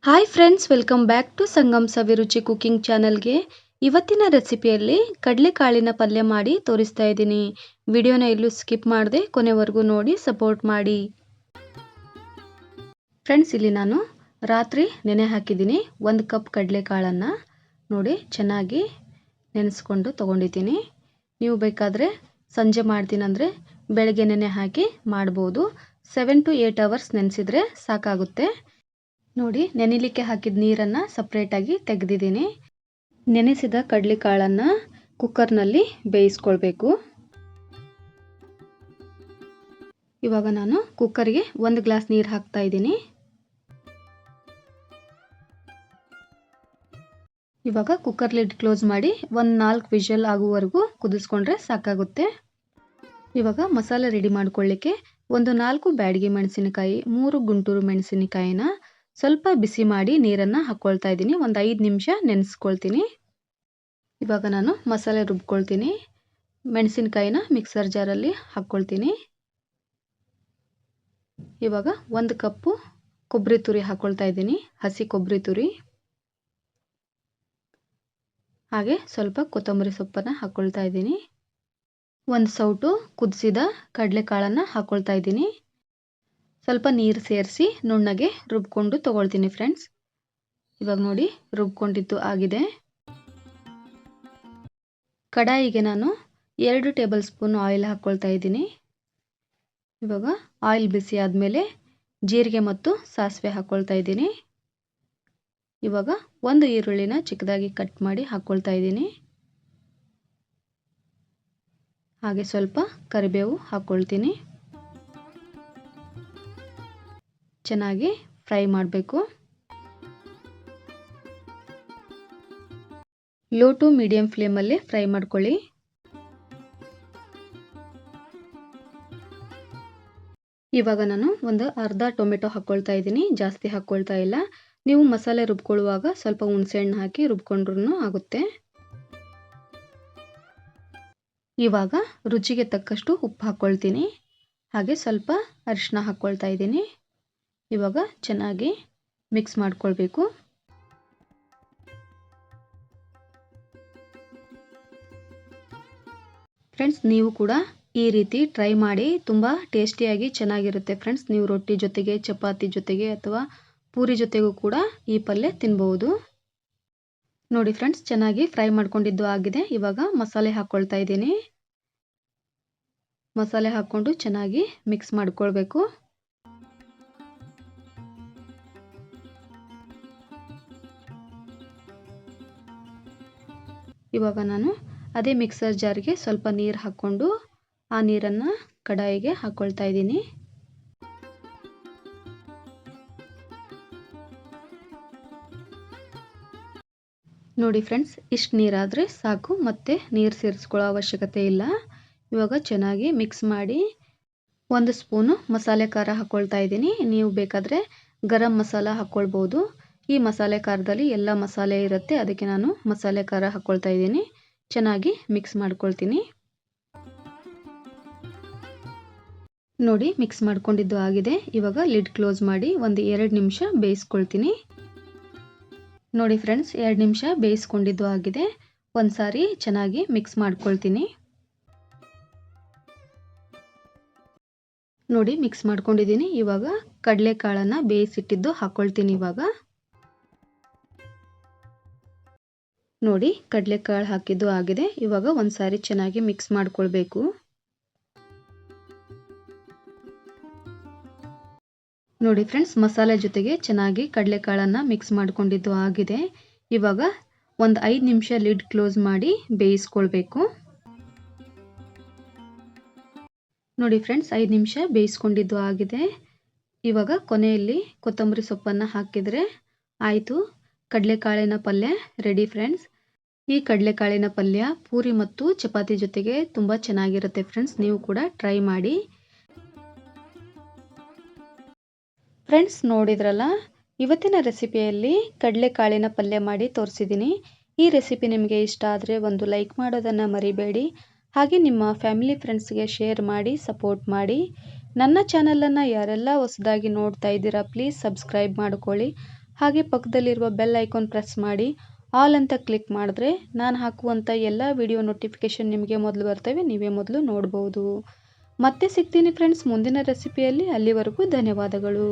Hi friends, welcome back to Sangam Saviruchi cooking ಚಾನಲ್ಗೆ. ಇವತ್ತಿನ ರೆಸಿಪಿಯಲ್ಲಿ ಕಡಲೆಕಾಳಿನ ಪಲ್ಯ ಮಾಡಿ ತೋರಿಸ್ತಾ ಇದ್ದೀನಿ. ವಿಡಿಯೋನ ಎಲ್ಲೂ ಸ್ಕಿಪ್ ಮಾಡದೆ ಕೊನೆವರೆಗೂ ನೋಡಿ ಸಪೋರ್ಟ್ ಮಾಡಿ. ಫ್ರೆಂಡ್ಸ್, ಇಲ್ಲಿ ನಾನು ರಾತ್ರಿ ನೆನೆ ಹಾಕಿದ್ದೀನಿ 1 ಕಪ್ ಕಡಲೆಕಾಳನ್ನು. ನೋಡಿ, ಚೆನ್ನಾಗಿ ನೆನೆಸ್ಕೊಂಡು ತೊಗೊಂಡಿದ್ದೀನಿ. ನೀವು ಬೇಕಾದರೆ ಸಂಜೆ ಮಾಡ್ತೀನಂದರೆ ಬೆಳಗ್ಗೆ ನೆನೆ ಹಾಕಿ ಮಾಡ್ಬೋದು. 7 to 8 ಅವರ್ಸ್ ನೆನೆಸಿದ್ರೆ ಸಾಕಾಗುತ್ತೆ. ನೋಡಿ, ನೆನೆಲಿಕ್ಕೆ ಹಾಕಿದ ನೀರನ್ನು ಸಪ್ರೇಟಾಗಿ ತೆಗೆದಿದ್ದೀನಿ. ನೆನೆಸಿದ ಕಡಲೆಕಾಳನ್ನು ಕುಕ್ಕರ್ನಲ್ಲಿ ಬೇಯಿಸ್ಕೊಳ್ಬೇಕು. ಇವಾಗ ನಾನು ಕುಕ್ಕರ್ಗೆ 1 ಗ್ಲಾಸ್ ನೀರು ಹಾಕ್ತಾ ಇದ್ದೀನಿ. ಇವಾಗ ಕುಕ್ಕರ್ ಲಿಡ್ ಕ್ಲೋಸ್ ಮಾಡಿ 4 ವಿಷಲ್ ಆಗುವವರೆಗೂ ಕುದಿಸ್ಕೊಂಡ್ರೆ ಸಾಕಾಗುತ್ತೆ. ಇವಾಗ ಮಸಾಲೆ ರೆಡಿ ಮಾಡ್ಕೊಳ್ಳಿಕ್ಕೆ 4 ಬ್ಯಾಡಗಿ ಮೆಣಸಿನಕಾಯಿ, 3 ಗುಂಟೂರು ಮೆಣಸಿನಕಾಯಿನ ಸ್ವಲ್ಪ ಬಿಸಿ ಮಾಡಿ ನೀರನ್ನು ಹಾಕ್ಕೊಳ್ತಾ ಇದ್ದೀನಿ. 5 ನಿಮಿಷ ನೆನೆಸ್ಕೊಳ್ತೀನಿ. ಇವಾಗ ನಾನು ಮಸಾಲೆ ರುಬ್ಕೊಳ್ತೀನಿ. ಮೆಣಸಿನಕಾಯಿನ ಮಿಕ್ಸರ್ ಜಾರಲ್ಲಿ ಹಾಕ್ಕೊಳ್ತೀನಿ. ಇವಾಗ 1 ಕಪ್ಪು ಕೊಬ್ಬರಿ ತುರಿ ಹಾಕ್ಕೊಳ್ತಾ ಇದ್ದೀನಿ, ಹಸಿ ಕೊಬ್ಬರಿ ತುರಿ. ಹಾಗೆ ಸ್ವಲ್ಪ ಕೊತ್ತಂಬರಿ ಸೊಪ್ಪನ್ನು ಹಾಕ್ಕೊಳ್ತಾ ಇದ್ದೀನಿ. 1 ಸೌಟು ಕುದಿಸಿದ ಕಡಲೆಕಾಳನ್ನು ಹಾಕ್ಕೊಳ್ತಾ ಇದ್ದೀನಿ. ಸ್ವಲ್ಪ ನೀರು ಸೇರಿಸಿ ನುಣ್ಣಗೆ ರುಬ್ಕೊಂಡು ತಗೊಳ್ತೀನಿ ಫ್ರೆಂಡ್ಸ್. ಇವಾಗ ನೋಡಿ, ರುಬ್ಕೊಂಡಿದ್ದು ಆಗಿದೆ. ಕಡಾಯಿಗೆ ನಾನು 2 ಟೇಬಲ್ ಸ್ಪೂನ್ ಆಯಿಲ್ ಹಾಕ್ಕೊಳ್ತಾ ಇದ್ದೀನಿ. ಇವಾಗ ಆಯಿಲ್ ಬಿಸಿ ಆದಮೇಲೆ ಜೀರಿಗೆ ಮತ್ತು ಸಾಸಿವೆ ಹಾಕ್ಕೊಳ್ತಾ ಇದ್ದೀನಿ. ಇವಾಗ 1 ಈರುಳ್ಳಿನ ಚಿಕ್ಕದಾಗಿ ಕಟ್ ಮಾಡಿ ಹಾಕ್ಕೊಳ್ತಾ ಇದ್ದೀನಿ. ಹಾಗೆ ಸ್ವಲ್ಪ ಕರಿಬೇವು ಹಾಕ್ಕೊಳ್ತೀನಿ. ಚೆನ್ನಾಗಿ ಫ್ರೈ ಮಾಡಬೇಕು. ಲೋ ಟು ಮೀಡಿಯಂ ಫ್ಲೇಮಲ್ಲಿ ಫ್ರೈ ಮಾಡ್ಕೊಳ್ಳಿ. ಇವಾಗ ನಾನು ಅರ್ಧ ಟೊಮೆಟೊ ಹಾಕ್ಕೊಳ್ತಾ ಇದ್ದೀನಿ, ಜಾಸ್ತಿ ಹಾಕ್ಕೊಳ್ತಾ ಇಲ್ಲ. ನೀವು ಮಸಾಲೆ ರುಬ್ಕೊಳ್ಳುವಾಗ ಸ್ವಲ್ಪ ಹುಣಸೆಹಣ್ಣು ಹಾಕಿ ರುಬ್ಕೊಂಡ್ರೂ ಆಗುತ್ತೆ. ಇವಾಗ ರುಚಿಗೆ ತಕ್ಕಷ್ಟು ಉಪ್ಪು ಹಾಕ್ಕೊಳ್ತೀನಿ. ಹಾಗೆ ಸ್ವಲ್ಪ ಅರಿಶಿನ ಹಾಕ್ಕೊಳ್ತಾ ಇದ್ದೀನಿ. ಇವಾಗ ಚೆನ್ನಾಗಿ ಮಿಕ್ಸ್ ಮಾಡ್ಕೊಳ್ಬೇಕು. ಫ್ರೆಂಡ್ಸ್, ನೀವು ಕೂಡ ಈ ರೀತಿ ಟ್ರೈ ಮಾಡಿ. ತುಂಬ ಟೇಸ್ಟಿಯಾಗಿ ಚೆನ್ನಾಗಿರುತ್ತೆ ಫ್ರೆಂಡ್ಸ್. ನೀವು ರೊಟ್ಟಿ ಜೊತೆಗೆ, ಚಪಾತಿ ಜೊತೆಗೆ ಅಥವಾ ಪೂರಿ ಜೊತೆಗೂ ಕೂಡ ಈ ಪಲ್ಯ ತಿನ್ಬಹುದು. ನೋಡಿ ಫ್ರೆಂಡ್ಸ್, ಚೆನ್ನಾಗಿ ಫ್ರೈ ಮಾಡ್ಕೊಂಡಿದ್ದು ಆಗಿದೆ. ಇವಾಗ ಮಸಾಲೆ ಹಾಕ್ಕೊಳ್ತಾ ಇದ್ದೀನಿ. ಮಸಾಲೆ ಹಾಕ್ಕೊಂಡು ಚೆನ್ನಾಗಿ ಮಿಕ್ಸ್ ಮಾಡ್ಕೊಳ್ಬೇಕು. ಇವಾಗ ನಾನು ಅದೇ ಮಿಕ್ಸರ್ ಜಾರ್ಗೆ ಸ್ವಲ್ಪ ನೀರು ಹಾಕ್ಕೊಂಡು ಆ ನೀರನ್ನು ಕಡಾಯಿಗೆ ಹಾಕ್ಕೊಳ್ತಾ ಇದ್ದೀನಿ. ನೋಡಿ ಫ್ರೆಂಡ್ಸ್, ಇಷ್ಟು ನೀರಾದರೆ ಸಾಕು, ಮತ್ತೆ ನೀರು ಸೇರಿಸ್ಕೊಳ್ಳೋ ಅವಶ್ಯಕತೆ ಇಲ್ಲ. ಇವಾಗ ಚೆನ್ನಾಗಿ ಮಿಕ್ಸ್ ಮಾಡಿ 1 ಸ್ಪೂನು ಮಸಾಲೆ ಖಾರ ಹಾಕ್ಕೊಳ್ತಾ ಇದ್ದೀನಿ. ನೀವು ಬೇಕಾದರೆ ಗರಂ ಮಸಾಲ ಹಾಕ್ಕೊಳ್ಬೋದು. ಈ ಮಸಾಲೆ ಖಾರದಲ್ಲಿ ಎಲ್ಲ ಮಸಾಲೆ ಇರುತ್ತೆ, ಅದಕ್ಕೆ ನಾನು ಮಸಾಲೆ ಖಾರ ಹಾಕ್ಕೊಳ್ತಾ ಇದ್ದೀನಿ. ಚೆನ್ನಾಗಿ ಮಿಕ್ಸ್ ಮಾಡ್ಕೊಳ್ತೀನಿ. ನೋಡಿ, ಮಿಕ್ಸ್ ಮಾಡ್ಕೊಂಡಿದ್ದು ಆಗಿದೆ. ಇವಾಗ ಲಿಡ್ ಕ್ಲೋಸ್ ಮಾಡಿ 2 ನಿಮಿಷ ಬೇಯಿಸ್ಕೊಳ್ತೀನಿ. ನೋಡಿ ಫ್ರೆಂಡ್ಸ್, 2 ನಿಮಿಷ ಬೇಯಿಸ್ಕೊಂಡಿದ್ದು ಆಗಿದೆ. ಒಂದ್ಸಾರಿ ಚೆನ್ನಾಗಿ ಮಿಕ್ಸ್ ಮಾಡ್ಕೊಳ್ತೀನಿ. ನೋಡಿ, ಮಿಕ್ಸ್ ಮಾಡ್ಕೊಂಡಿದ್ದೀನಿ. ಇವಾಗ ಕಡಲೆಕಾಳನ್ನು ಬೇಯಿಸಿಟ್ಟಿದ್ದು ಹಾಕ್ಕೊಳ್ತೀನಿ. ಇವಾಗ ನೋಡಿ, ಕಡಲೆಕಾಳು ಹಾಕಿದ್ದು ಆಗಿದೆ. ಇವಾಗ ಒಂದ್ಸಾರಿ ಚೆನ್ನಾಗಿ ಮಿಕ್ಸ್ ಮಾಡ್ಕೊಳ್ಬೇಕು. ನೋಡಿ ಫ್ರೆಂಡ್ಸ್, ಮಸಾಲೆ ಜೊತೆಗೆ ಚೆನ್ನಾಗಿ ಕಡಲೆಕಾಳನ್ನು ಮಿಕ್ಸ್ ಮಾಡ್ಕೊಂಡಿದ್ದು ಆಗಿದೆ. ಇವಾಗ 5 ನಿಮಿಷ ಲಿಡ್ ಕ್ಲೋಸ್ ಮಾಡಿ ಬೇಯಿಸ್ಕೊಳ್ಬೇಕು. ನೋಡಿ ಫ್ರೆಂಡ್ಸ್, 5 ನಿಮಿಷ ಬೇಯಿಸ್ಕೊಂಡಿದ್ದು ಆಗಿದೆ. ಇವಾಗ ಕೊನೆಯಲ್ಲಿ ಕೊತ್ತಂಬರಿ ಸೊಪ್ಪನ್ನು ಹಾಕಿದರೆ ಆಯಿತು. ಕಡಲೆಕಾಳಿನ ಪಲ್ಯ ರೆಡಿ ಫ್ರೆಂಡ್ಸ್. ಈ ಕಡಲೆಕಾಳಿನ ಪಲ್ಯ ಪೂರಿ ಮತ್ತು ಚಪಾತಿ ಜೊತೆಗೆ ತುಂಬ ಚೆನ್ನಾಗಿರುತ್ತೆ ಫ್ರೆಂಡ್ಸ್. ನೀವು ಕೂಡ ಟ್ರೈ ಮಾಡಿ. ಫ್ರೆಂಡ್ಸ್, ನೋಡಿದ್ರಲ್ಲ, ಇವತ್ತಿನ ರೆಸಿಪಿಯಲ್ಲಿ ಕಡಲೆಕಾಳಿನ ಪಲ್ಯ ಮಾಡಿ ತೋರಿಸಿದ್ದೀನಿ. ಈ ರೆಸಿಪಿ ನಿಮಗೆ ಇಷ್ಟ ಆದರೆ ಒಂದು ಲೈಕ್ ಮಾಡೋದನ್ನು ಮರಿಬೇಡಿ. ಹಾಗೆ ನಿಮ್ಮ ಫ್ಯಾಮಿಲಿ ಫ್ರೆಂಡ್ಸ್ಗೆ ಶೇರ್ ಮಾಡಿ ಸಪೋರ್ಟ್ ಮಾಡಿ. ನನ್ನ ಚಾನಲನ್ನು ಯಾರೆಲ್ಲ ಹೊಸದಾಗಿ ನೋಡ್ತಾ ಇದ್ದೀರಾ ಪ್ಲೀಸ್ ಸಬ್ಸ್ಕ್ರೈಬ್ ಮಾಡ್ಕೊಳ್ಳಿ. ಹಾಗೆ ಪಕ್ಕದಲ್ಲಿರುವ ಬೆಲ್ ಐಕಾನ್ ಪ್ರೆಸ್ ಮಾಡಿ ಆಲ್ ಅಂತ ಕ್ಲಿಕ್ ಮಾಡಿದ್ರೆ ನಾನು ಹಾಕುವಂಥ ಎಲ್ಲ ವಿಡಿಯೋ ನೋಟಿಫಿಕೇಷನ್ ನಿಮಗೆ ಮೊದಲು ಬರ್ತವೆ, ನೀವೇ ಮೊದಲು ನೋಡ್ಬೋದು. ಮತ್ತೆ ಸಿಗ್ತೀನಿ ಫ್ರೆಂಡ್ಸ್ ಮುಂದಿನ ರೆಸಿಪಿಯಲ್ಲಿ. ಅಲ್ಲಿವರೆಗೂ ಧನ್ಯವಾದಗಳು.